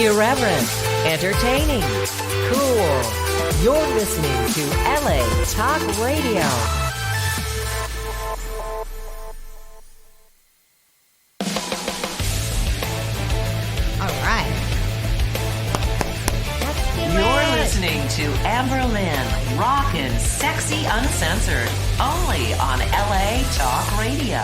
Irreverent, entertaining, cool. You're listening to LA Talk Radio. All right. Let's do You're listening to Amber Lynn, Rock N Sexxxy Uncensored, only on LA Talk Radio.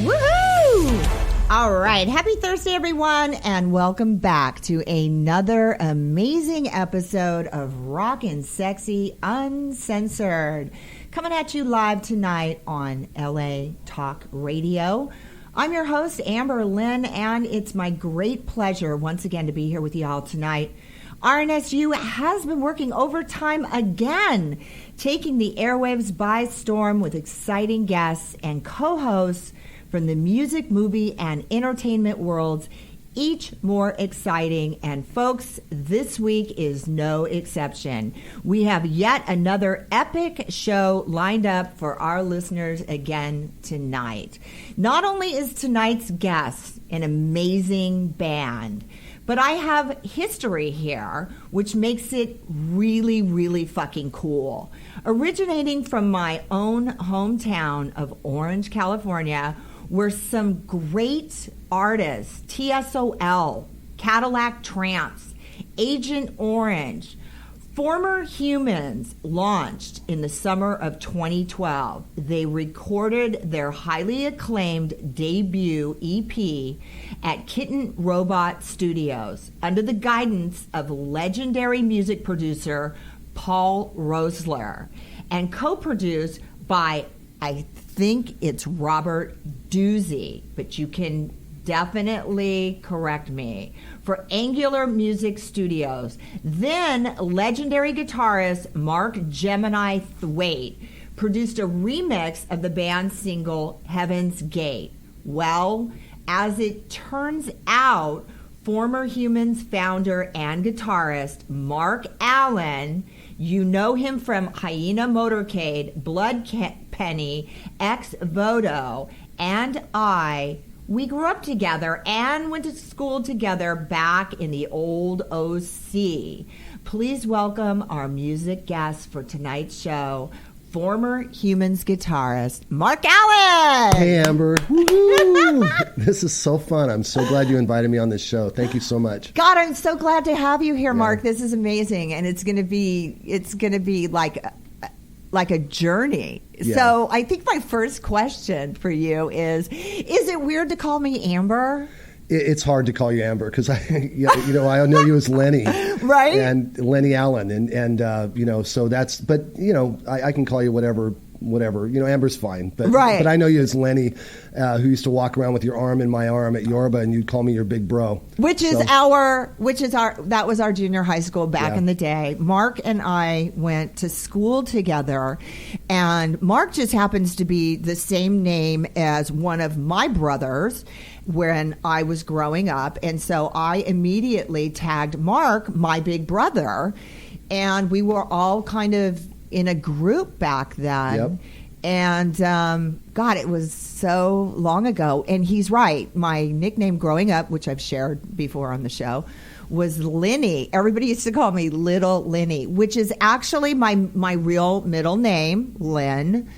Woohoo! All right. Happy Thursday, everyone, and welcome back to another amazing episode of Rock N Sexxxy Uncensored. Coming at you live tonight on LA Talk Radio. I'm your host, Amber Lynn, and it's my great pleasure once again to be here with you all tonight. RNSU has been working overtime again, taking the airwaves by storm with exciting guests and co-hosts from the music, movie, and entertainment worlds, each more exciting. And folks, this week is no exception. We have yet another epic show lined up for our listeners again tonight. Not only is tonight's guest an amazing band, but I have history here, which makes it really, really fucking cool. Originating from my own hometown of Orange, California, where some great artists, TSOL, Cadillac Trance, Agent Orange, Former Humans launched in the summer of 2012. They recorded their highly acclaimed debut EP at Kitten Robot Studios under the guidance of legendary music producer Paul Rosler and co-produced by, I think it's Robert Doozy, but you can definitely correct me, for Angular Music Studios. Then legendary guitarist Mark Gemini Thwaite produced a remix of the band's single Heaven's Gate. Well, as it turns out, former Humans founder and guitarist Mark Allen, you know him from Hyena Motorcade, Blood Penny, Ex Voto, and we grew up together and went to school together back in the old OC. Please welcome our music guest for tonight's show, former Humans guitarist, Mark Allen. Hey, Amber. Woo-hoo. This is so fun. I'm so glad you invited me on this show. Thank you so much. God, I'm so glad to have you here, Mark. This is amazing, and it's going to be like a journey. Yeah. So I think my first question for you is it weird to call me Amber? It's hard to call you Amber because I know you as Lenny, right? And Lenny Allen, and so that's. But I can call you whatever. Amber's fine, but right. But I know you as Lenny, who used to walk around with your arm in my arm at Yorba, and you'd call me your big bro. That was our junior high school back in the day. Mark and I went to school together, and Mark just happens to be the same name as one of my brothers when I was growing up, and so I immediately tagged Mark, my big brother, and we were all kind of in a group back then. Yep. And God, it was so long ago. And he's right. My nickname growing up, which I've shared before on the show, was Lenny. Everybody used to call me Little Lenny, which is actually my real middle name, Lynn.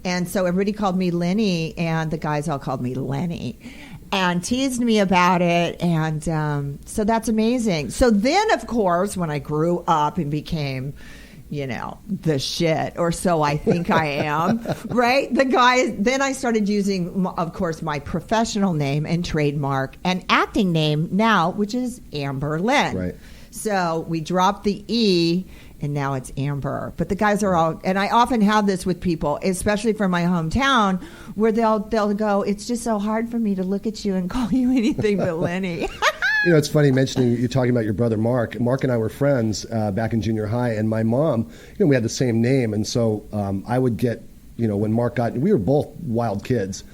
And so everybody called me Lenny, and the guys all called me Lenny and teased me about it. And so that's amazing. So then, of course, when I grew up and became the shit, or so I think I am, right? Then I started using, of course, my professional name and trademark and acting name now, which is Amber Lynn. Right. So we dropped the E, and now it's Amber. But the guys are all, and I often have this with people, especially from my hometown, where they'll go, it's just so hard for me to look at you and call you anything but Lenny. It's funny mentioning you're talking about your brother Mark. Mark and I were friends back in junior high, and my mom, we had the same name, and so I would get, when Mark we were both wild kids,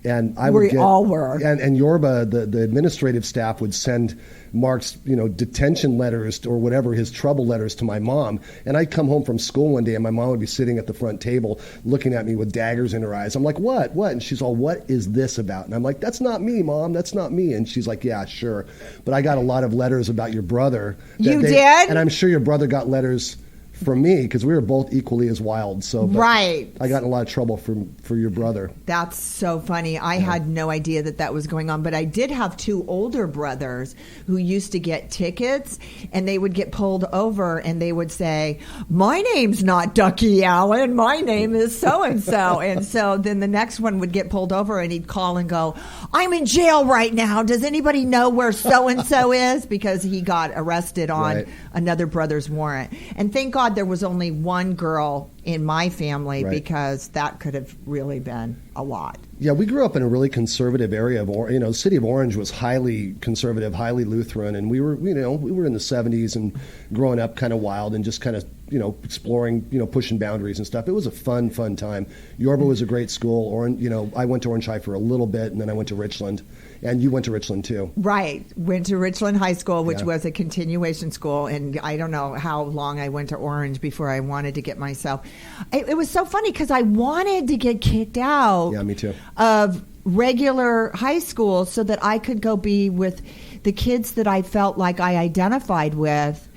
And I We would get, all were. And Yorba, the administrative staff would send Mark's, detention letters or whatever, his trouble letters to my mom. And I'd come home from school one day and my mom would be sitting at the front table looking at me with daggers in her eyes. I'm like, what? And she's all, what is this about? And I'm like, that's not me, Mom. That's not me. And she's like, yeah, sure. But I got a lot of letters about your brother. You did? And I'm sure your brother got letters from me because we were both equally as wild. So right. I got in a lot of trouble for your brother. That's so funny. I had no idea that was going on, but I did have two older brothers who used to get tickets, and they would get pulled over and they would say, my name's not Ducky Allen, my name is so-and-so. And so then the next one would get pulled over and he'd call and go, I'm in jail right now. Does anybody know where so-and-so is? Because he got arrested on another brother's warrant. And thank God there was only one girl in my family because that could have really been a lot. Yeah, we grew up in a really conservative area of the city of Orange was highly conservative, highly Lutheran, and we were in the 70s and growing up kind of wild and just kind of exploring, pushing boundaries and stuff. It was a fun time. Yorba was a great school. I went to Orange High for a little bit, and then I went to Richland. And you went to Richland, too. Right. Went to Richland High School, which was a continuation school. And I don't know how long I went to Orange before I wanted to get myself. It was so funny because I wanted to get kicked out me too. Of regular high school so that I could go be with the kids that I felt like I identified with.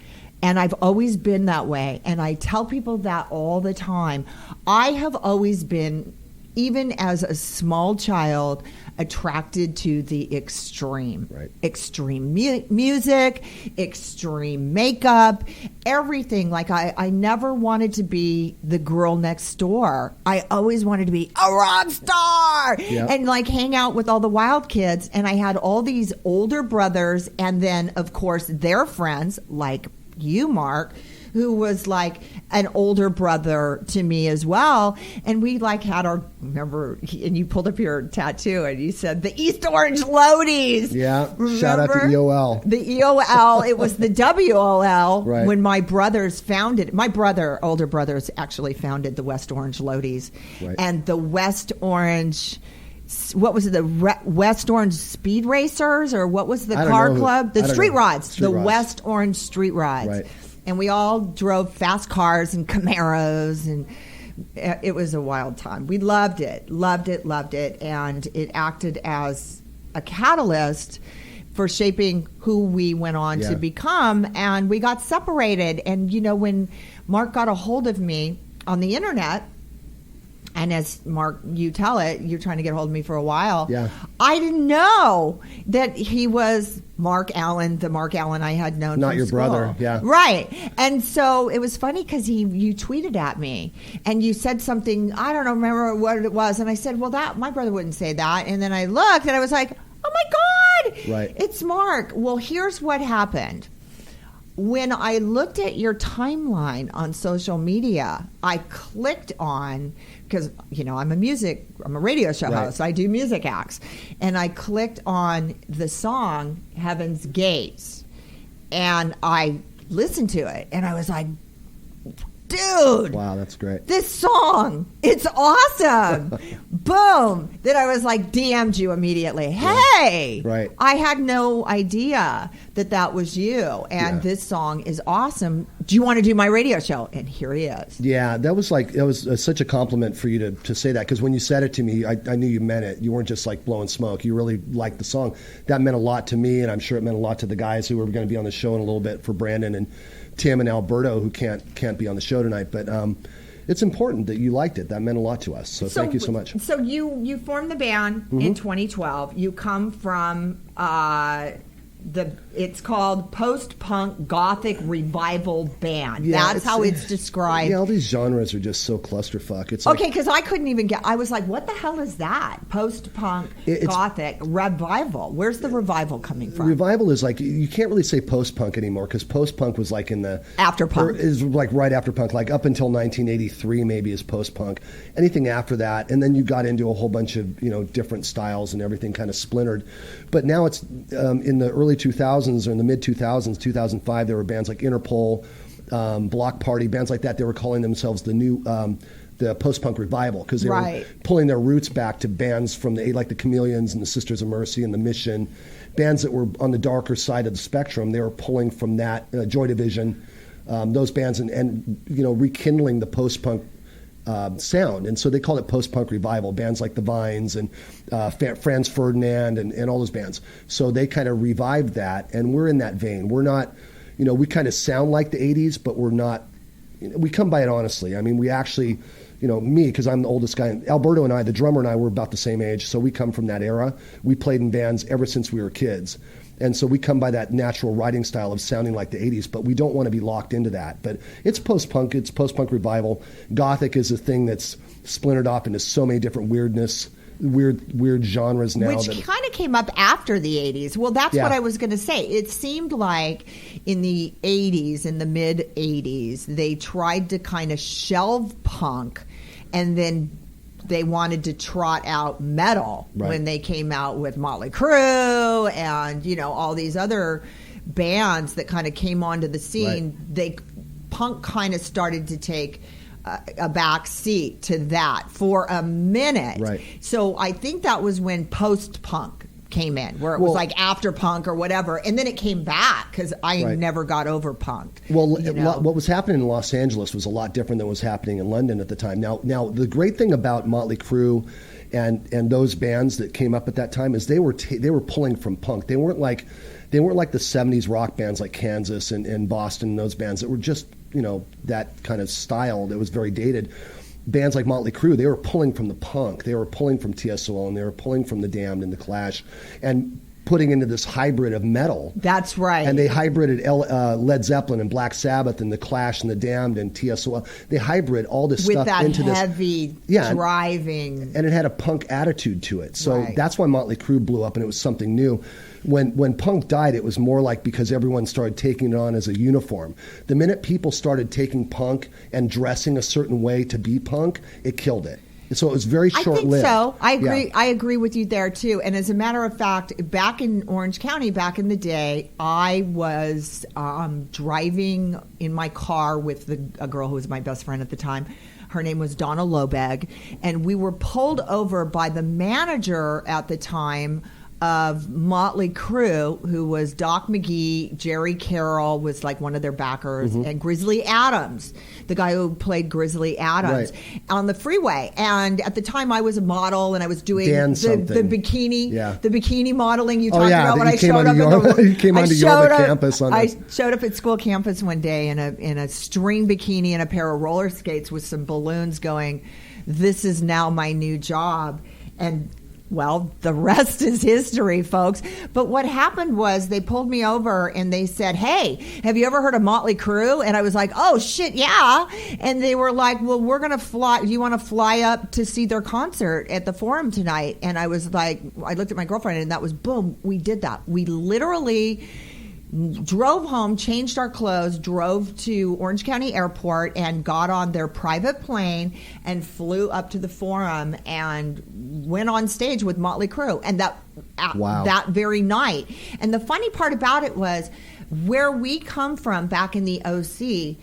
And I've always been that way. And I tell people that all the time. I have always been, even as a small child, attracted to the extreme. Extreme music, extreme makeup, everything. Like I never wanted to be the girl next door. I always wanted to be a rock star and like hang out with all the wild kids. And I had all these older brothers and then, of course, their friends like you, Mark, who was like an older brother to me as well. And we like had our, and you pulled up your tattoo and you said the East Orange Loadies. Yeah. Remember? Shout out to EOL. The EOL. It was the WOL when my brothers founded, older brothers actually founded the West Orange Loadies. And the West Orange, what was it, the West Orange Speed Racers, or what was the car club? The Street Rods. The West Orange Street Rods. And we all drove fast cars and Camaros, and it was a wild time. We loved it, and it acted as a catalyst for shaping who we went on to become, and we got separated. And, when Mark got a hold of me on the internet, and as Mark, you tell it, you're trying to get a hold of me for a while. Yeah. I didn't know that he was Mark Allen, the Mark Allen I had known Not from your school. brother, yeah. Right. And so it was funny because you tweeted at me and you said something, I don't remember what it was. And I said, well, my brother wouldn't say that. And then I looked and I was like, oh my God, it's Mark. Well, here's what happened. When I looked at your timeline on social media, I clicked on, because, I'm a radio show host. I do music acts. And I clicked on the song Heaven's Gates. And I listened to it. And I was like, dude. Wow, that's great. This song, it's awesome. Boom. Then I was like, DM'd you immediately. Hey. Right. I had no idea that was you. And this song is awesome. Do you want to do my radio show? And here he is. Yeah, that was such a compliment for you to say that, because when you said it to me, I knew you meant it. You weren't just like blowing smoke. You really liked the song. That meant a lot to me, and I'm sure it meant a lot to the guys who were going to be on the show in a little bit, for Brandon and Tim and Alberto, who can't be on the show tonight. But it's important that you liked it. That meant a lot to us. So thank you so much. So you formed the band in 2012. You come from it's called post-punk gothic revival band. Yeah, that's how it's described. Yeah, all these genres are just so clusterfuck. It's okay, because I couldn't even I was like, what the hell is that? Post-punk gothic revival. Where's the revival coming from? Revival is like, you can't really say post-punk anymore, because post-punk was like in the after punk. Is like right after punk, like up until 1983 maybe is post-punk. Anything after that, and then you got into a whole bunch of different styles and everything kind of splintered. But now it's in the early 2000s or in the mid 2000s, 2005, there were bands like Interpol, Block Party, bands like that. They were calling themselves the new the post-punk revival, because they Right. were pulling their roots back to bands from like the Chameleons and the Sisters of Mercy and the Mission, bands that were on the darker side of the spectrum. They were pulling from that, Joy Division, those bands, and rekindling the post-punk sound. And so they call it post-punk revival, bands like the Vines and Franz Ferdinand and all those bands. So they kind of revived that, and we're in that vein. We're not, we kind of sound like the 80s, but we're not, we come by it honestly. I mean, we actually, me, because I'm the oldest guy, Alberto and I, the drummer and I, were about the same age, so we come from that era. We played in bands ever since we were kids. And so we come by that natural writing style of sounding like the 80s, but we don't want to be locked into that. But it's post-punk, it's post-punk revival. Gothic is a thing that's splintered off into so many different weird genres now. Which kind of came up after the 80s. Well, that's what I was going to say. It seemed like in the 80s, in the mid-80s, they tried to kind of shelve punk, and then they wanted to trot out metal when they came out with Motley Crue and, all these other bands that kind of came onto the scene. Punk kind of started to take a back seat to that for a minute. Right. So I think that was when post-punk came in, where it was like after punk or whatever, and then it came back because I never got over punk. Well, what was happening in Los Angeles was a lot different than what was happening in London at the time. Now the great thing about Motley Crue and those bands that came up at that time is they were pulling from punk. They weren't like the 70s rock bands like Kansas and Boston and those bands that were just that kind of style that was very dated. Bands like Motley Crue, they were pulling from the punk. They were pulling from TSOL, and they were pulling from the Damned and the Clash, and putting into this hybrid of metal. That's right. And they hybrided Led Zeppelin and Black Sabbath and the Clash and the Damned and TSOL. They hybrid all this stuff into this heavy driving, and it had a punk attitude to it. So that's why Motley Crue blew up, and it was something new. When punk died, it was more like because everyone started taking it on as a uniform. The minute people started taking punk and dressing a certain way to be punk, it killed it. So it was very short-lived. I think so. I agree. Yeah. I agree with you there too. And as a matter of fact, back in Orange County, back in the day, I was driving in my car with a girl who was my best friend at the time. Her name was Donna Lobeg, and we were pulled over by the manager at the time of Motley Crue, who was Doc McGee. Jerry Carroll was like one of their backers, and Grizzly Adams, the guy who played Grizzly Adams, on the freeway. And at the time, I was a model, and I was doing the bikini modeling you talked about when I showed up. You came onto Yorba campus. I showed up at school campus one day in a string bikini and a pair of roller skates with some balloons going, "This is now my new job." And well, the rest is history, folks. But what happened was they pulled me over and they said, "Hey, have you ever heard of Motley Crue?" And I was like, "Oh, shit, yeah." And they were like, "Well, we're going to fly. Do you want to fly up to see their concert at the Forum tonight?" And I was like, I looked at my girlfriend, and that was, boom, we did that. We literally drove home, changed our clothes, drove to Orange County Airport, and got on their private plane and flew up to the Forum and went on stage with Motley Crue. And that very night. And the funny part about it was, where we come from back in the OC,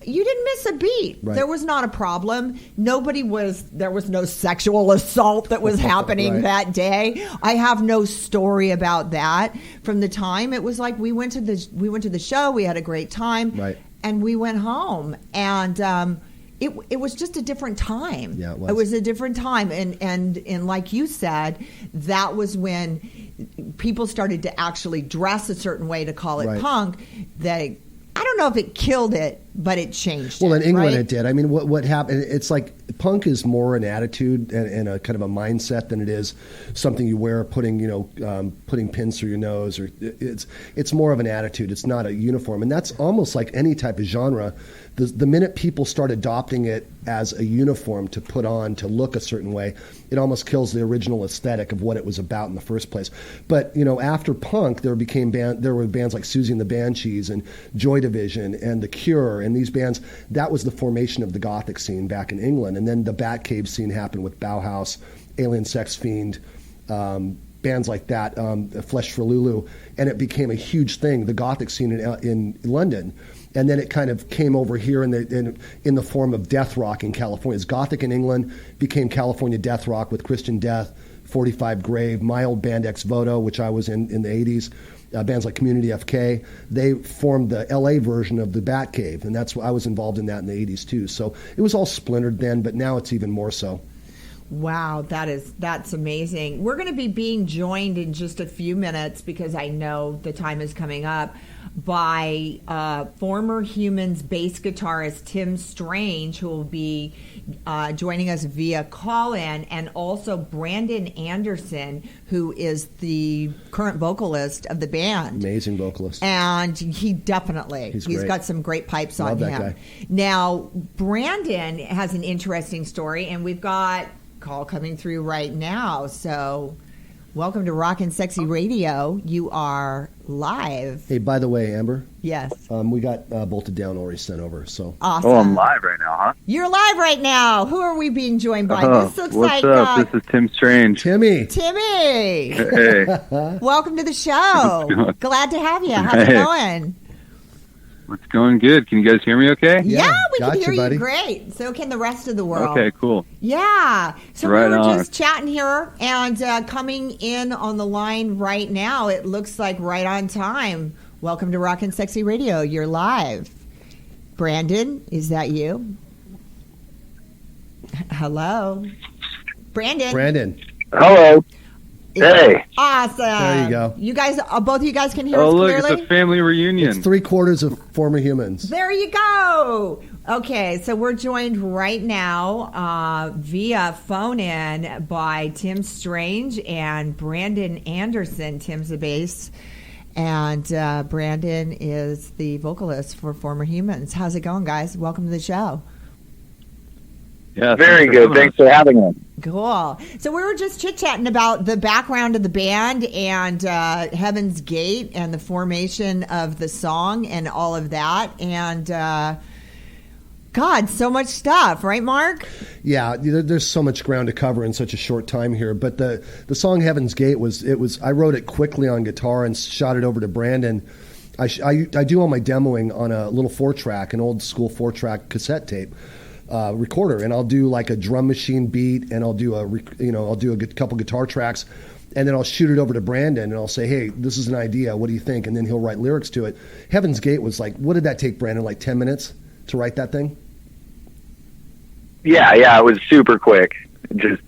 you didn't miss a beat. There was not a problem. There was no sexual assault that was happening that day. I have no story about that from the time. It was like we went to the show, we had a great time, and we went home. And it was just a different time. Yeah, it was a different time. And like you said, that was when people started to actually dress a certain way to call it punk. I don't know if it killed it, but it changed. Well, in England it did. I mean, what happened? It's like punk is more an attitude and a kind of a mindset than it is something you wear, putting pins through your nose, or it's more of an attitude. It's not a uniform, and that's almost like any type of genre. The minute people start adopting it as a uniform to put on, to look a certain way, it almost kills the original aesthetic of what it was about in the first place. But after punk, there were bands like Susie and the Banshees and Joy Division and The Cure, and these bands. That was the formation of the Gothic scene back in England, and then the Batcave scene happened with Bauhaus, Alien Sex Fiend, bands like that, Flesh for Lulu, and it became a huge thing. The Gothic scene in London. And then it kind of came over here in the form of death rock in California. It's Gothic in England, became California death rock with Christian Death, 45 Grave, my old band Ex Voto, which I was in the 80s, bands like Community FK. They formed the LA version of the Batcave, and I was involved in that in the 80s too. So it was all splintered then, but now it's even more so. Wow, that's amazing. We're going to be being joined in just a few minutes, because I know the time is coming up, by former Humans bass guitarist Tim Strange, who will be joining us via call-in, and also Brandon Anderson, who is the current vocalist of the band. Amazing vocalist. And he's got some great pipes on him. Guy. Now, Brandon has an interesting story, and we've got call coming through right now. So welcome to Rock N Sexxy Radio. You are live. Hey, by the way, Amber. Yes. We got Bolted Down already sent over. So awesome. Oh, I'm live right now, huh? You're live right now. Who are we being joined by? What's up? This is Tim Strange. Timmy. Hey. Welcome to the show. Glad to have you. How's it going? It's going good. Can you guys hear me okay? Yeah, we can hear buddy. you great. So can the rest of the world. Okay, cool. Yeah. So right we were on. just chatting here, and coming in on the line right now, it looks like right on time. Welcome to Rock N Sexxy Radio. You're live. Brandon, is that you? Hello? Brandon. Hello. Hey. Awesome. There you go. You guys, both of you guys can hear us Oh, look, clearly? it's a family reunion. It's 3/4 of former Humans. There you go. Okay, so we're joined right now via phone-in by Tim Strange and Brandon Anderson. Tim's the bass, and Brandon is the vocalist for Former Humans. How's it going, guys? Welcome to the show. Yeah, Very good. Thanks for having us. Cool. So we were just chit-chatting about the background of the band and Heaven's Gate and the formation of the song and all of that. And, God, so much stuff. Right, Mark? Yeah, there's so much ground to cover in such a short time here. But the song Heaven's Gate I wrote it quickly on guitar and shot it over to Brandon. I do all my demoing on a little 4-track, an old school 4-track cassette tape. Recorder, and I'll do like a drum machine beat, and I'll do a couple guitar tracks, and then I'll shoot it over to Brandon, and I'll say, hey, this is an idea, what do you think? And then he'll write lyrics to it. Heaven's Gate was like, what did that take, Brandon, like 10 minutes to write that thing? Yeah, it was super quick. It just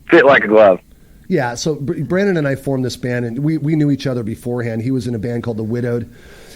fit like a glove. Yeah, so Brandon and I formed this band, and we knew each other beforehand. He was in a band called The Widowed,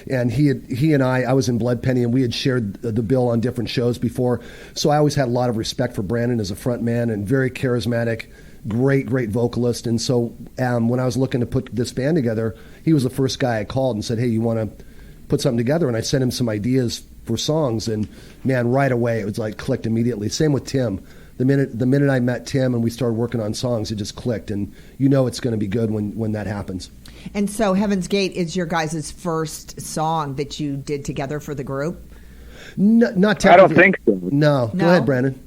and he and I was in Bloodpenny, and we had shared the bill on different shows before. So I always had a lot of respect for Brandon as a front man, and very charismatic, great vocalist. And so when I was looking to put this band together, he was the first guy I called and said, hey, you want to put something together? And I sent him some ideas for songs, and man, right away it was like clicked immediately. Same with Tim. The minute I met Tim and we started working on songs, it just clicked, and you know it's going to be good when that happens. And so Heaven's Gate is your guys' first song that you did together for the group? Not technically. I don't think so. No. Go ahead, Brandon.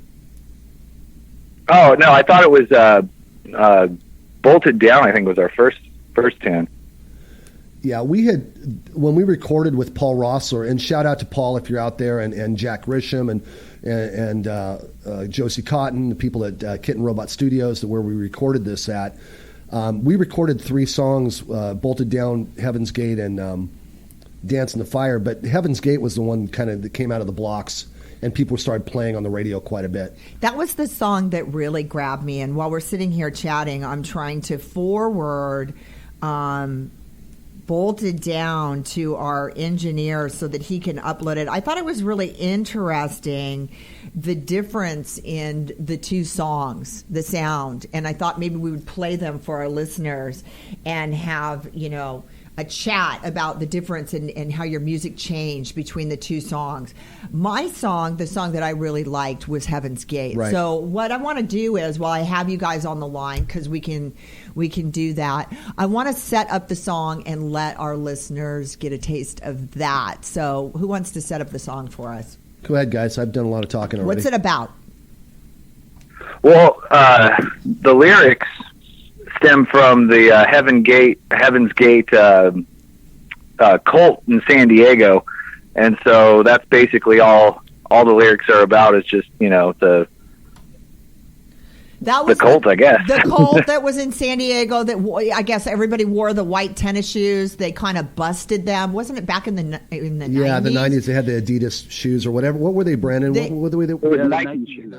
Oh, no, I thought it was Bolted Down, I think was our first tune. Yeah, when we recorded with Paul Rossler, and shout out to Paul if you're out there, and Jack Grisham and Josie Cotton, the people at Kitten Robot Studios, where we recorded this at. We recorded 3 songs, Bolted Down, Heaven's Gate, and Dance in the Fire. But Heaven's Gate was the one kind of that came out of the blocks, and people started playing on the radio quite a bit. That was the song that really grabbed me. And while we're sitting here chatting, I'm trying to forward Bolted Down to our engineer so that he can upload it. I thought it was really interesting, the difference in the 2 songs, the sound, and I thought maybe we would play them for our listeners and have, a chat about the difference and how your music changed between the 2 songs. My song, the song that I really liked, was Heaven's Gate. Right. So what I want to do is, while I have you guys on the line, because we can do that, I want to set up the song and let our listeners get a taste of that. So who wants to set up the song for us? Go ahead, guys. I've done a lot of talking already. What's it about? Well, the lyrics stem from the Heaven's Gate cult in San Diego. And so that's basically all the lyrics are about, is just, the cult, I guess. The cult that was in San Diego that I guess everybody wore the white tennis shoes. They kind of busted them. Wasn't it back in the 90s? Yeah, the 90s. They had the Adidas shoes or whatever. What were they, Brandon? What were they? It was Nike shoes.